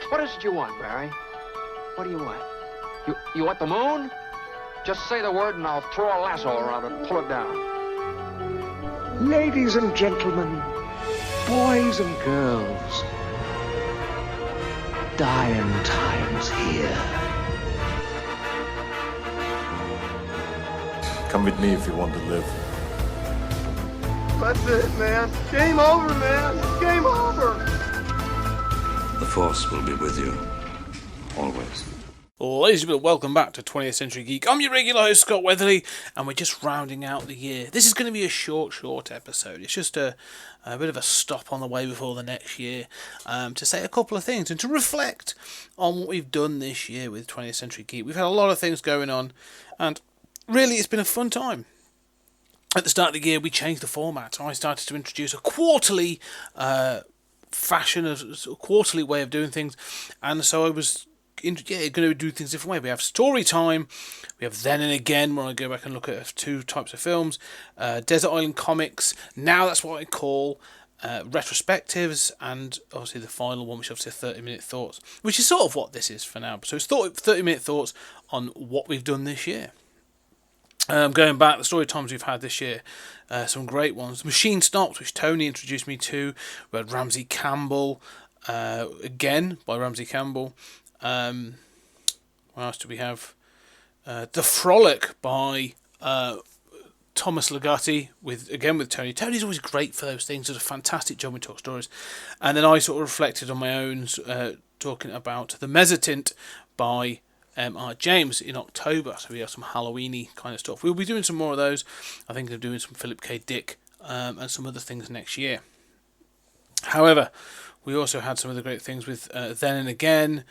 What is it you want, Barry? What do you want? You want the moon? Just say the word and I'll throw a lasso around it and pull it down. Ladies and gentlemen, boys and girls, dying times here. Come with me if you want to live. That's it, man. Game over, man. Game over. The Force will be with you, always. Ladies and gentlemen, welcome back to 20th Century Geek. I'm your regular host, Scott Weatherly, and we're just rounding out the year. This is going to be a short episode. It's just a bit of a stop on the way before the next year to say a couple of things and to reflect on what we've done this year with 20th Century Geek. We've had a lot of things going on, and really it's been a fun time. At the start of the year, we changed the format. I started to introduce a quarterly fashion, a quarterly way of doing things, and so I was going to do things a different way. We have story time, we have then and again, where I go back and look at two types of films, Desert Island Comics, now that's what I call retrospectives, and obviously the final one, which is obviously 30-minute thoughts, which is sort of what this is for now. So it's 30-minute thoughts on what we've done this year. Going back, the story times we've had this year, some great ones. Machine Stopped, which Tony introduced me to. We had Ramsey Campbell, again by Ramsey Campbell. What else do we have? The Frolic by Thomas Ligotti, with Tony. Tony's always great for those things. Does a fantastic job with Talk Stories. And then I sort of reflected on my own, talking about The Mezzotint by M.R. James in October. So we have some Halloween-y kind of stuff. We'll be doing some more of those. I think of doing some Philip K. Dick and some other things next year. However, we also had some of the great things with Then and Again.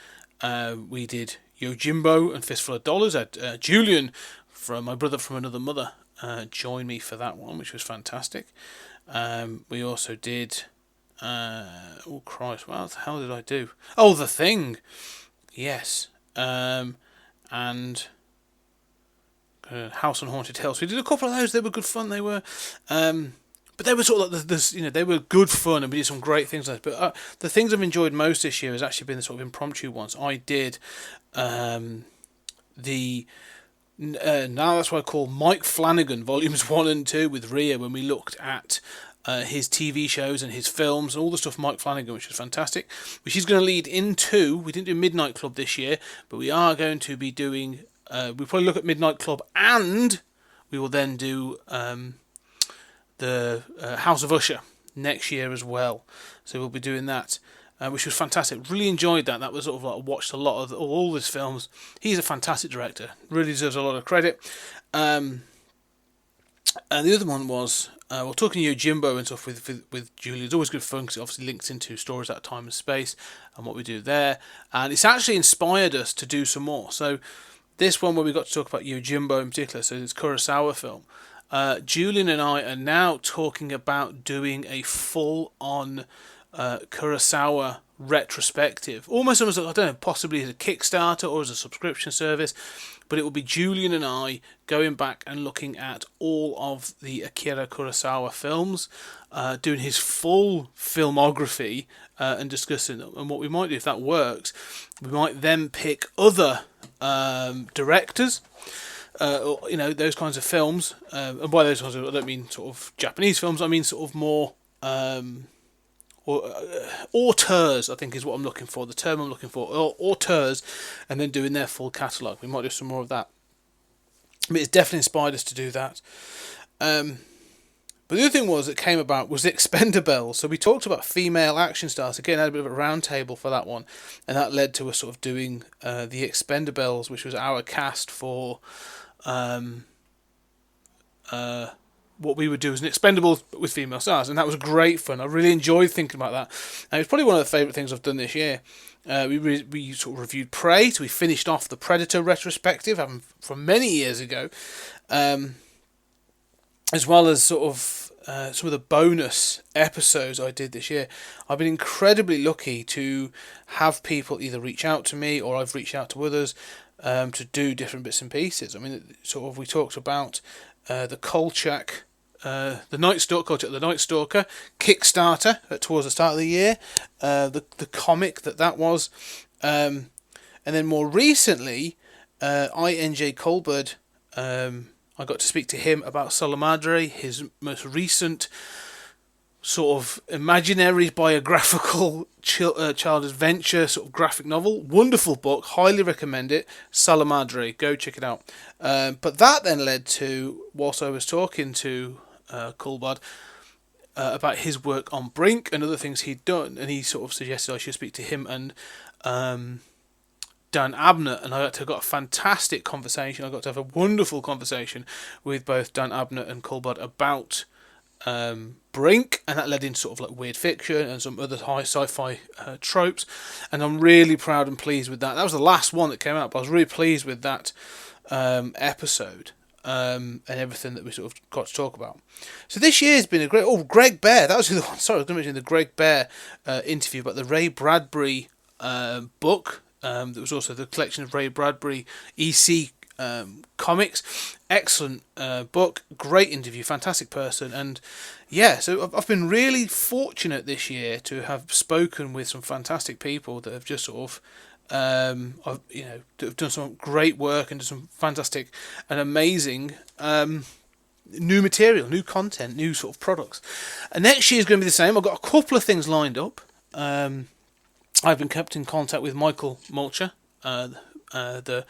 We did Yojimbo and Fistful of Dollars. Julian, from My Brother from Another Mother, joined me for that one, which was fantastic. We also did oh Christ, what the hell did I do? Oh, The Thing. Yes. And House on Haunted Hill. So we did a couple of those. They were good fun. They were, but they were sort of like they were good fun, and we did some great things like that. But the things I've enjoyed most this year has actually been the sort of impromptu ones. I did now that's what I call Mike Flanagan Volumes 1 and 2 with Rhea, when we looked at his TV shows and his films and all the stuff Mike Flanagan, which was fantastic, which is going to lead into, we didn't do Midnight Club this year, but we are going to be doing, we'll probably look at Midnight Club, and we will then do the House of Usher next year as well. So we'll be doing that, which was fantastic. Really enjoyed that. That was sort of like, I watched a lot of all his films. He's a fantastic director. Really deserves a lot of credit. And the other one was, we're talking Yojimbo and stuff with Julie. It's always good fun because it obviously links into Stories Out of Time and Space and what we do there. And it's actually inspired us to do some more. So this one where we got to talk about Yojimbo in particular, so it's Kurosawa film. Julian and I are now talking about doing a full-on Kurosawa retrospective. Almost, I don't know, possibly as a Kickstarter or as a subscription service. But it will be Julian and I going back and looking at all of the Akira Kurosawa films, doing his full filmography and discussing them. And what we might do, if that works, we might then pick other directors, those kinds of films. And by those kinds of, I don't mean sort of Japanese films, I mean sort of more auteurs, I think is what I'm looking for, the term I'm looking for, auteurs, and then doing their full catalogue. We might do some more of that. But it's definitely inspired us to do that. But the other thing that came about was the Expendables. So we talked about female action stars. Again, I had a bit of a round table for that one, and that led to us sort of doing the Expendables, which was our cast for what we would do as an Expendables with female stars, and that was great fun. I really enjoyed thinking about that, and it's probably one of the favourite things I've done this year. We sort of reviewed Prey, so we finished off the Predator retrospective from many years ago, as well as sort of some of the bonus episodes I did this year. I've been incredibly lucky to have people either reach out to me or I've reached out to others to do different bits and pieces. I mean, sort of we talked about the Kolchak the Night Stalker, the Night Stalker Kickstarter towards the start of the year, the comic that was, and then more recently, INJ Colbert. I got to speak to him about Sala Madre, his most recent sort of imaginary biographical child adventure sort of graphic novel. Wonderful book, highly recommend it. Sala Madre, go check it out. But that then led to, whilst I was talking to Colbert about his work on Brink and other things he'd done, and he sort of suggested I should speak to him and Dan Abnett, and I got a fantastic conversation. I got to have a wonderful conversation with both Dan Abnett and Colbert about Brink, and that led into sort of like weird fiction and some other high sci-fi tropes, and I'm really proud and pleased with that. That was the last one that came out, but I was really pleased with that episode and everything that we sort of got to talk about. So this year's been a great... Oh, Greg Bear, that was the one. Sorry, I was going to mention the Greg Bear interview about the Ray Bradbury book. There was also the collection of Ray Bradbury EC comics. Excellent book, great interview, fantastic person, and yeah, so I've been really fortunate this year to have spoken with some fantastic people that have just sort of have done some great work and some fantastic and amazing new material, new content, new sort of products. And next year is going to be the same. I've got a couple of things lined up. I've been kept in contact with Michael Mulcher, the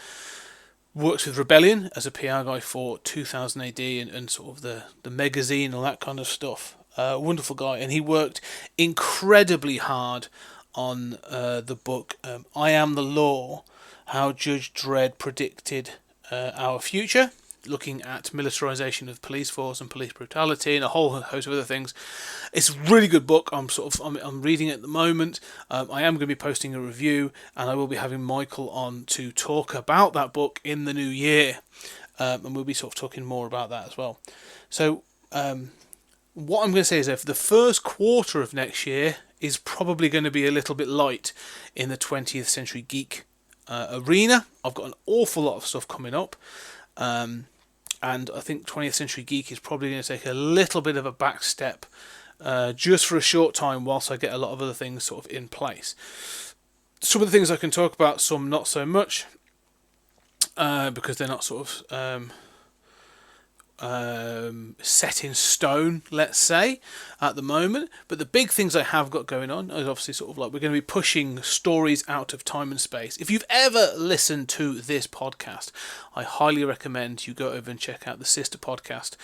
works with Rebellion as a PR guy for 2000 AD and sort of the magazine, all that kind of stuff. Wonderful guy, and he worked incredibly hard on the book I Am the Law, How Judge Dredd Predicted Our Future, looking at militarization of police force and police brutality and a whole host of other things. It's a really good book. I'm reading it at the moment. I am going to be posting a review, and I will be having Michael on to talk about that book in the new year, and we'll be sort of talking more about that as well. So what I'm going to say is that for the first quarter of next year is probably going to be a little bit light in the 20th Century Geek arena. I've got an awful lot of stuff coming up. And I think 20th Century Geek is probably going to take a little bit of a back step just for a short time whilst I get a lot of other things sort of in place. Some of the things I can talk about, some not so much, because they're not sort of set in stone, let's say, at the moment. But the big things I have got going on is obviously sort of like we're going to be pushing stories out of time and space. If you've ever listened to this podcast, I highly recommend you go over and check out the sister podcast,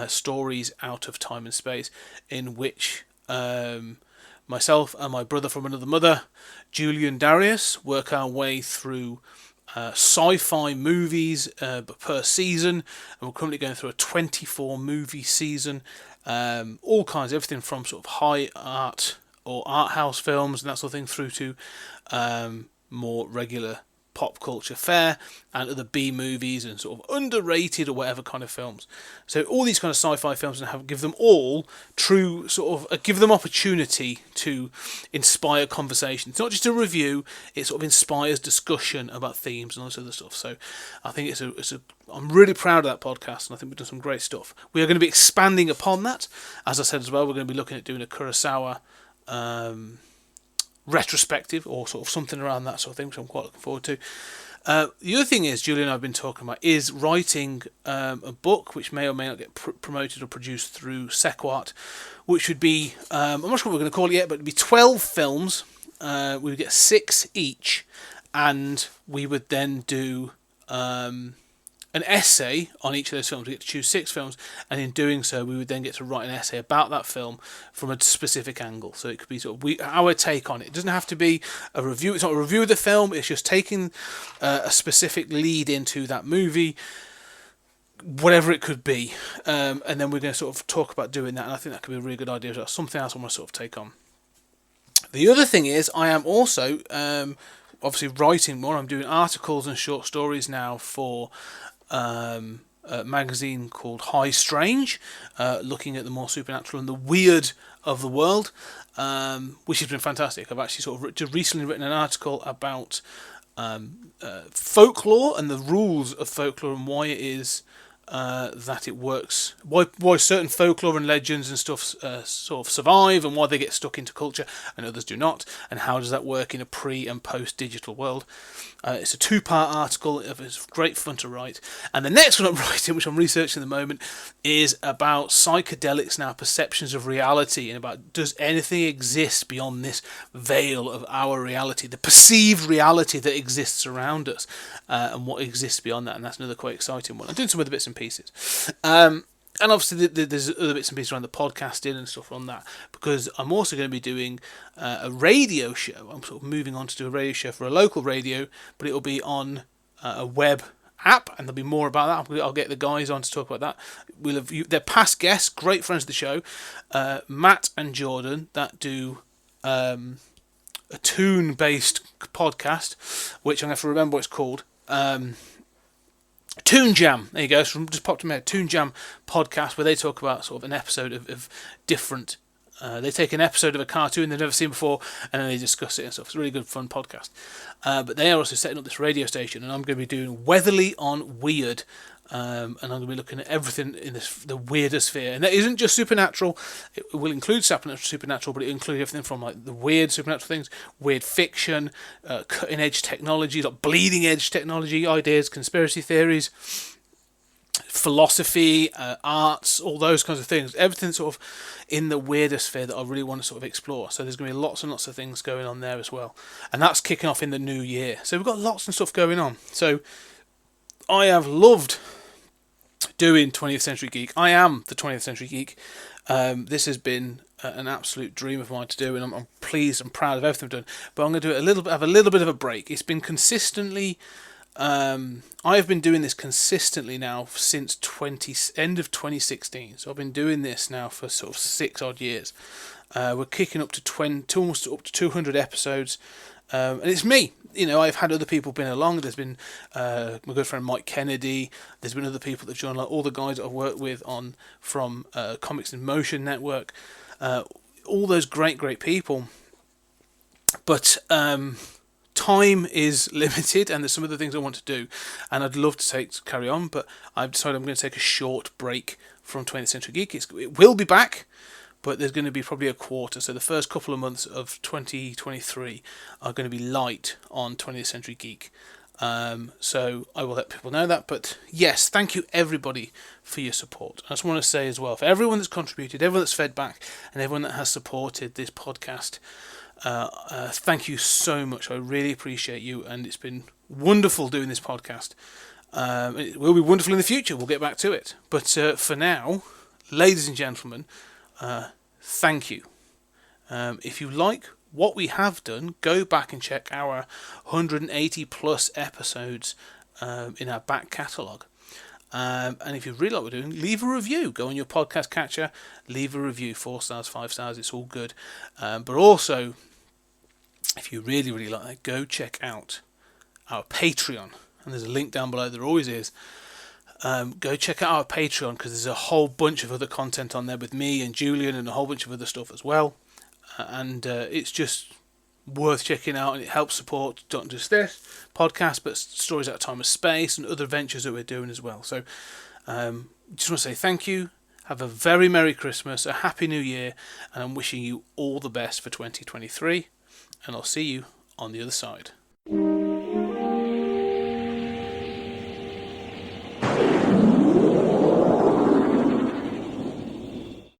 Stories Out of Time and Space, in which myself and my brother from another mother, Julian Darius, work our way through sci-fi movies per season, and we're currently going through a 24 movie season, all kinds, everything from sort of high art or art house films and that sort of thing through to more regular pop culture fare and other B movies and sort of underrated or whatever kind of films. So all these kind of sci-fi films, and give them all true sort of give them opportunity to inspire conversation. It's not just a review; it sort of inspires discussion about themes and all this other stuff. So I think I'm really proud of that podcast, and I think we've done some great stuff. We are going to be expanding upon that, as I said as well. We're going to be looking at doing a Kurosawa retrospective or sort of something around that sort of thing, which I'm quite looking forward to. The other thing is, Julian and I have been talking about is writing a book which may or may not get promoted or produced through Sequart, which would be, I'm not sure what we're going to call it yet, but it would be 12 films. We would get 6 each, and we would then do an essay on each of those films. We get to choose 6 films, and in doing so, we would then get to write an essay about that film from a specific angle. So it could be sort of our take on it. It doesn't have to be a review. It's not a review of the film. It's just taking a specific lead into that movie, whatever it could be. And then we're going to sort of talk about doing that, and I think that could be a really good idea as well. Something else I want to sort of take on. The other thing is, I am also obviously writing more. I'm doing articles and short stories now for a magazine called High Strange, looking at the more supernatural and the weird of the world, which has been fantastic. I've actually sort of just recently written an article about folklore and the rules of folklore and why it is that it works, why certain folklore and legends and stuff sort of survive, and why they get stuck into culture and others do not, and how does that work in a pre and post digital world. It's a 2-part article. It's great fun to write. And the next one I'm writing, which I'm researching at the moment, is about psychedelics and our perceptions of reality, and about does anything exist beyond this veil of our reality, the perceived reality that exists around us, and what exists beyond that. And that's another quite exciting one. I'm doing some other bits and pieces. And obviously there's other bits and pieces around the podcasting and stuff on that, because I'm also going to be doing a radio show. I'm sort of moving on to do a radio show for a local radio, but it'll be on a web app, and there'll be more about that. I'll get the guys on to talk about that. They're past guests, great friends of the show, Matt and Jordan, that do a tune-based podcast, which I'm going to have to remember what it's called. Toon Jam, there you go, just popped in my head. Toon Jam podcast, where they talk about sort of an episode of different. They take an episode of a cartoon they've never seen before, and then they discuss it and stuff. It's a really good, fun podcast. But they are also setting up this radio station, and I'm going to be doing Weatherly on Weird, and I'm going to be looking at everything in the weirder sphere. And that isn't just supernatural. It will include supernatural, but it will include everything from like the weird supernatural things, weird fiction, cutting edge technology, like bleeding edge technology ideas, conspiracy theories, philosophy, arts, all those kinds of things. Everything sort of in the weirder sphere that I really want to sort of explore. So there's going to be lots and lots of things going on there as well. And that's kicking off in the new year. So we've got lots of stuff going on. So I have loved doing 20th Century Geek. I am the 20th Century Geek. This has been an absolute dream of mine to do, and I'm pleased and proud of everything I've done. But I'm going to do it have a little bit of a break. It's been consistently. I've been doing this consistently now since end of 2016. So I've been doing this now for sort of 6 odd years. We're kicking up to almost up to 200 episodes, and it's me. You know, I've had other people been along. There's been my good friend Mike Kennedy. There's been other people that joined, like all the guys that I've worked with from Comics in Motion Network. All those great people. But time is limited, and there's some other things I want to do, and I'd love to carry on. But I've decided I'm going to take a short break from 20th Century Geek. It will be back, but there's going to be probably a quarter. So the first couple of months of 2023 are going to be light on 20th Century Geek. So I will let people know that. But yes, thank you everybody for your support. I just want to say as well, for everyone that's contributed, everyone that's fed back, and everyone that has supported this podcast, thank you so much. I really appreciate you, and it's been wonderful doing this podcast. It will be wonderful in the future. We'll get back to it. But for now, ladies and gentlemen, thank you. If you like what we have done, go back and check our 180 plus episodes in our back catalogue. And if you really like what we're doing, leave a review. Go on your podcast catcher, leave a review. 4 stars, 5 stars, it's all good. But also, if you really like that, go check out our Patreon. And there's a link down below, there always is. Go check out our Patreon, because there's a whole bunch of other content on there with me and Julian and a whole bunch of other stuff as well. And it's just worth checking out, and it helps support not just this podcast, but Stories Out of Time and Space and other ventures that we're doing as well. So just want to say thank you. Have a very Merry Christmas, a Happy New Year, and I'm wishing you all the best for 2023. And I'll see you on the other side.